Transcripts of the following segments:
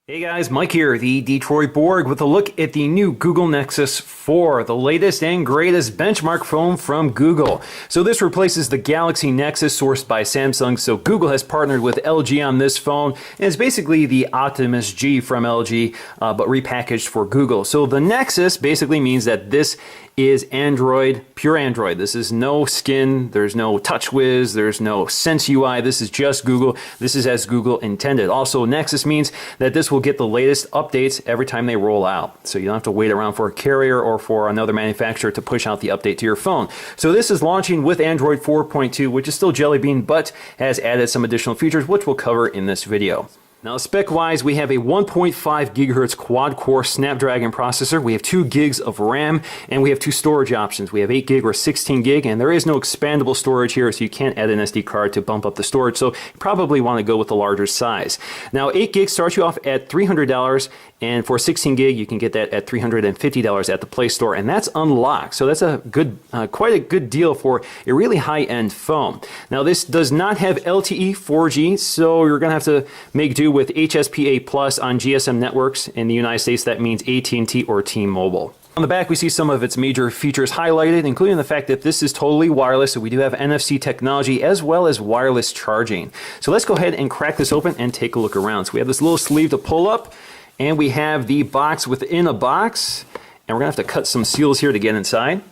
Hey guys, Mike here, the Detroit Borg, with a look at the new Google Nexus 4, the latest and greatest benchmark phone from Google. So this replaces the Galaxy Nexus sourced by Samsung. So Google has partnered with LG on this phone, and it's basically the Optimus G from LG, but repackaged for Google. So the Nexus basically means that this is Android, pure Android. This is no skin, there's no TouchWiz, there's no Sense UI. This is just Google. This is as Google intended. Also, Nexus means that this will get the latest updates every time they roll out. So you don't have to wait around for a carrier or for another manufacturer to push out the update to your phone. So this is launching with Android 4.2, which is still Jelly Bean, but has added some additional features, which we'll cover in this video. Now, spec-wise, we have a 1.5 gigahertz quad-core Snapdragon processor. We have 2 gigs of RAM, and we have 2 storage options. We have 8 gig or 16 gig, and there is no expandable storage here, so you can't add an SD card to bump up the storage, so you probably want to go with the larger size. Now, 8 gig starts you off at $300, and for 16 gig, you can get that at $350 at the Play Store, and that's unlocked. So that's a good, quite a good deal for a really high-end phone. Now, this does not have LTE 4G, so you're going to have to make do with HSPA Plus on GSM networks. In the United States, that means AT&T or T-Mobile. On the back, we see some of its major features highlighted, including the fact that this is totally wireless, so we do have NFC technology as well as wireless charging. So let's go ahead and crack this open and take a look around. So we have this little sleeve to pull up, and we have the box within a box, and we're going to have to cut some seals here to get inside.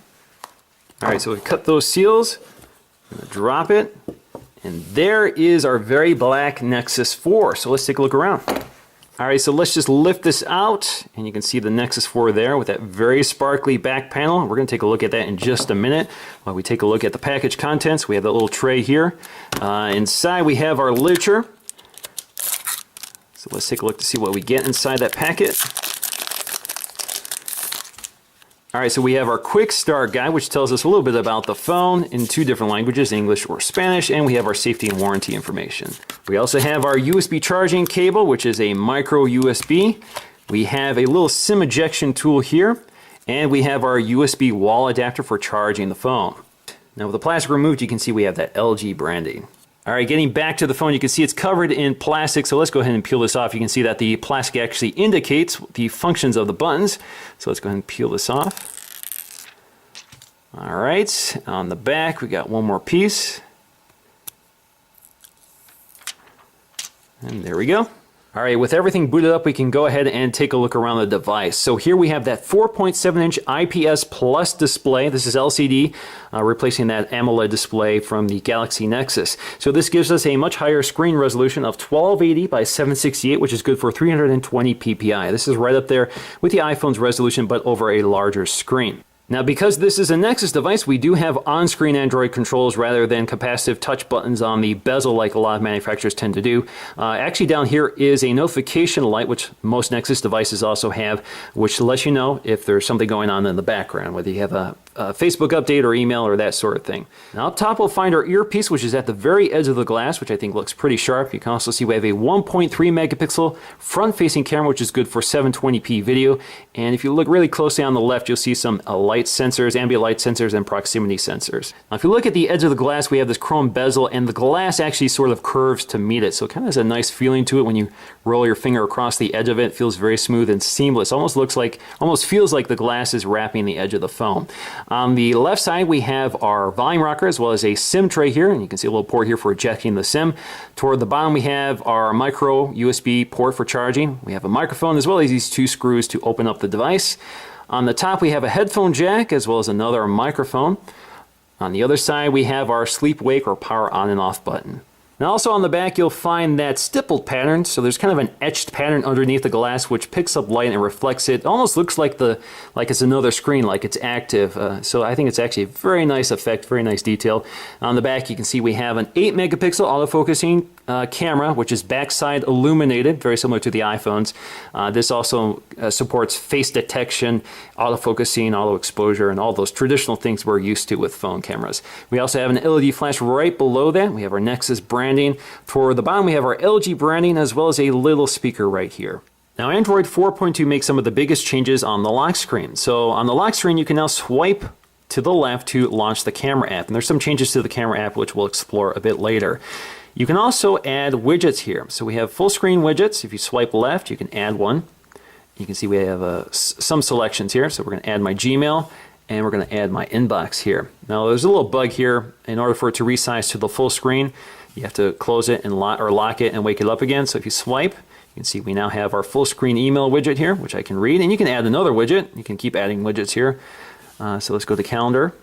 All right, so we cut those seals, I'm going to drop it, and there is our very black Nexus 4. So let's take a look around. All right, so let's just lift this out, and you can see the Nexus 4 there with that very sparkly back panel. We're going to take a look at that in just a minute while we take a look at the package contents. We have that little tray here. Inside we have our literature. So let's take a look to see what we get inside that packet. All right, so we have our quick start guide, which tells us a little bit about the phone in 2 different languages, English or Spanish, and we have our safety and warranty information. We also have our USB charging cable, which is a micro USB. We have a little SIM ejection tool here, and we have our USB wall adapter for charging the phone. Now with the plastic removed, you can see we have that LG branding. All right, getting back to the phone, you can see it's covered in plastic, so let's go ahead and peel this off. You can see that the plastic actually indicates the functions of the buttons. So let's go ahead and peel this off. All right, on the back, we got one more piece. And there we go. All right, with everything booted up, we can go ahead and take a look around the device. So here we have that 4.7-inch IPS Plus display. This is LCD, replacing that AMOLED display from the Galaxy Nexus. So this gives us a much higher screen resolution of 1280 by 768, which is good for 320 ppi. This is right up there with the iPhone's resolution, but over a larger screen. Now, because this is a Nexus device, we do have on-screen Android controls rather than capacitive touch buttons on the bezel like a lot of manufacturers tend to do. Actually, down here is a notification light, which most Nexus devices also have, which lets you know if there's something going on in the background, whether you have a Facebook update or email or that sort of thing. Now, up top, we'll find our earpiece, which is at the very edge of the glass, which I think looks pretty sharp. You can also see we have a 1.3 megapixel front-facing camera, which is good for 720p video. And if you look really closely on the left, you'll see some light sensors, ambient light sensors, and proximity sensors. Now, if you look at the edge of the glass, we have this chrome bezel, and the glass actually sort of curves to meet it. So it kind of has a nice feeling to it when you roll your finger across the edge of it. It feels very smooth and seamless. Almost feels like the glass is wrapping the edge of the phone. On the left side, we have our volume rocker as well as a SIM tray here, and you can see a little port here for ejecting the SIM. Toward the bottom, we have our micro USB port for charging. We have a microphone as well as these 2 screws to open up the device. On the top, we have a headphone jack as well as another microphone. On the other side, we have our sleep, wake, or power on and off button. Now also on the back, you'll find that stippled pattern. So there's kind of an etched pattern underneath the glass which picks up light and reflects it. It almost looks like it's another screen, like it's active. So I think it's actually a very nice effect, very nice detail. On the back, you can see we have an 8 megapixel autofocusing camera, which is backside illuminated, very similar to the iPhones. This also supports face detection, autofocusing, auto exposure, and all those traditional things we're used to with phone cameras. We also have an LED flash right below that. We have our Nexus branding. Toward the bottom, we have our LG branding as well as a little speaker right here. Now, Android 4.2 makes some of the biggest changes on the lock screen. So on the lock screen, you can now swipe to the left to launch the camera app. And there's some changes to the camera app which we'll explore a bit later. You can also add widgets here. So we have full screen widgets. If you swipe left, you can add one. You can see we have some selections here. So we're going to add my Gmail, and we're going to add my inbox here. Now there's a little bug here. In order for it to resize to the full screen, you have to close it and lock it and wake it up again. So if you swipe, you can see we now have our full screen email widget here, which I can read. And you can add another widget. You can keep adding widgets here. So let's go to calendar.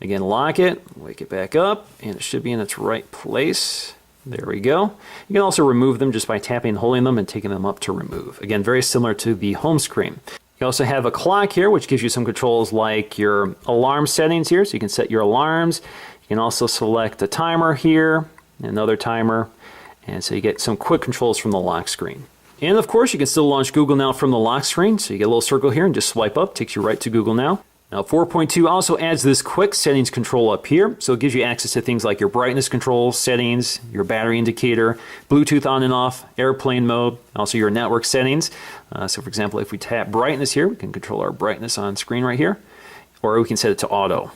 Again, lock it, wake it back up, and it should be in its right place. There we go. You can also remove them just by tapping and holding them and taking them up to remove. Again, very similar to the home screen. You also have a clock here, which gives you some controls like your alarm settings here, so you can set your alarms. You can also select a timer here, another timer, and so you get some quick controls from the lock screen. And of course, you can still launch Google Now from the lock screen, so you get a little circle here and just swipe up, takes you right to Google Now. Now 4.2 also adds this quick settings control up here, so it gives you access to things like your brightness control, settings, your battery indicator, Bluetooth on and off, airplane mode, also your network settings. So for example, if we tap brightness here, we can control our brightness on screen right here, or we can set it to auto.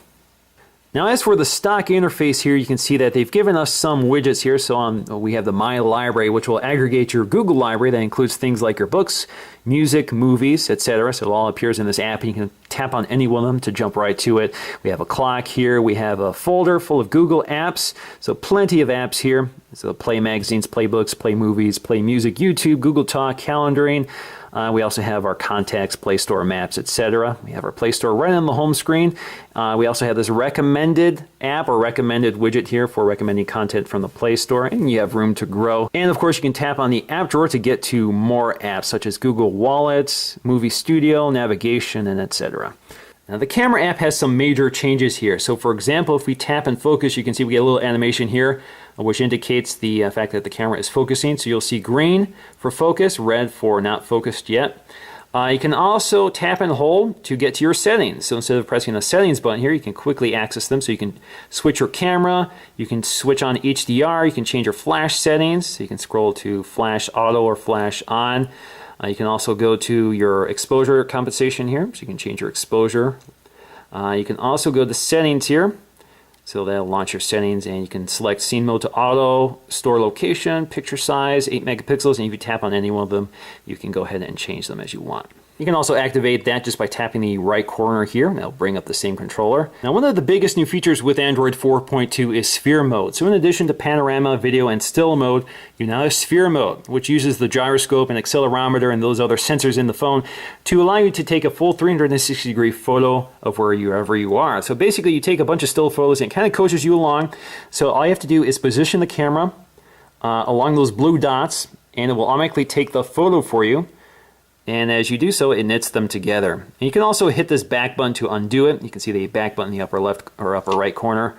Now as for the stock interface here, you can see that they've given us some widgets here. So we have the My Library, which will aggregate your Google library. That includes things like your books, music, movies, etc. So it all appears in this app, and you can tap on any one of them to jump right to it. We have a clock here. We have a folder full of Google apps. So plenty of apps here. So play magazines, play books, play movies, play music, YouTube, Google Talk, calendaring. We also have our contacts, Play Store, Maps, etc. We have our Play Store right on the home screen. We also have this recommended app or recommended widget here for recommending content from the Play Store, and you have room to grow. And of course, you can tap on the app drawer to get to more apps such as Google Wallets, Movie Studio, navigation, and etc. Now the camera app has some major changes here. So for example, if we tap and focus, you can see we get a little animation here, which indicates the fact that the camera is focusing. So you'll see green for focus, red for not focused yet. You can also tap and hold to get to your settings. So instead of pressing the settings button here, you can quickly access them. So you can switch your camera, you can switch on HDR, you can change your flash settings. So you can scroll to flash auto or flash on. You can also go to your exposure compensation here, so you can change your exposure. You can also go to settings here, so that'll launch your settings, and you can select scene mode to auto, store location, picture size, 8 megapixels, and if you tap on any one of them, you can go ahead and change them as you want. You can also activate that just by tapping the right corner here, and that'll bring up the same controller. Now, one of the biggest new features with Android 4.2 is sphere mode. So in addition to panorama, video, and still mode, you now have sphere mode, which uses the gyroscope and accelerometer and those other sensors in the phone to allow you to take a full 360-degree photo of wherever you are. So basically, you take a bunch of still photos and it kind of coaches you along. So all you have to do is position the camera along those blue dots, and it will automatically take the photo for you. And as you do so, it knits them together. And you can also hit this back button to undo it. You can see the back button in the upper left or upper right corner.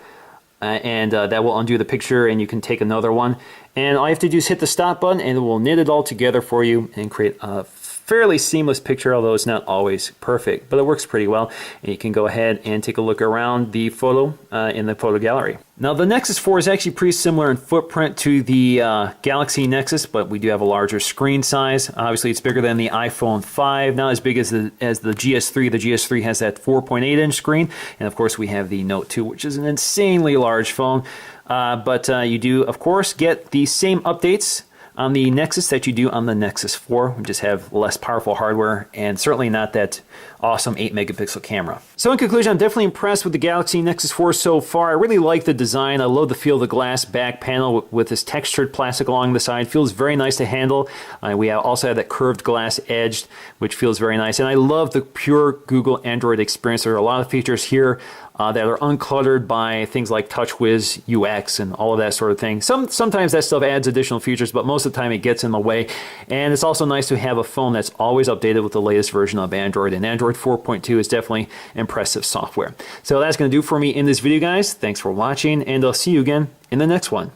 That will undo the picture, and you can take another one. And all you have to do is hit the stop button, and it will knit it all together for you and create a fairly seamless picture, although it's not always perfect, but it works pretty well. And you can go ahead and take a look around the photo in the photo gallery. Now the Nexus 4 is actually pretty similar in footprint to the Galaxy Nexus, but we do have a larger screen size. Obviously it's bigger than the iPhone 5, not as big as the GS3. The GS3 has that 4.8-inch screen, and of course we have the Note 2, which is an insanely large phone. But you do, of course, get the same updates on the Nexus that you do on the Nexus 4. We just have less powerful hardware and certainly not that awesome 8 megapixel camera. So in conclusion, I'm definitely impressed with the Galaxy Nexus 4 so far. I really like the design. I love the feel of the glass back panel with this textured plastic along the side. Feels very nice to handle. We also have that curved glass edge, which feels very nice. And I love the pure Google Android experience. There are a lot of features here that are uncluttered by things like TouchWiz UX and all of that sort of thing. Sometimes that stuff adds additional features, but most of the time it gets in the way. And it's also nice to have a phone that's always updated with the latest version of Android. And Android 4.2 is definitely impressive software. So that's going to do for me in this video, guys. Thanks for watching, and I'll see you again in the next one.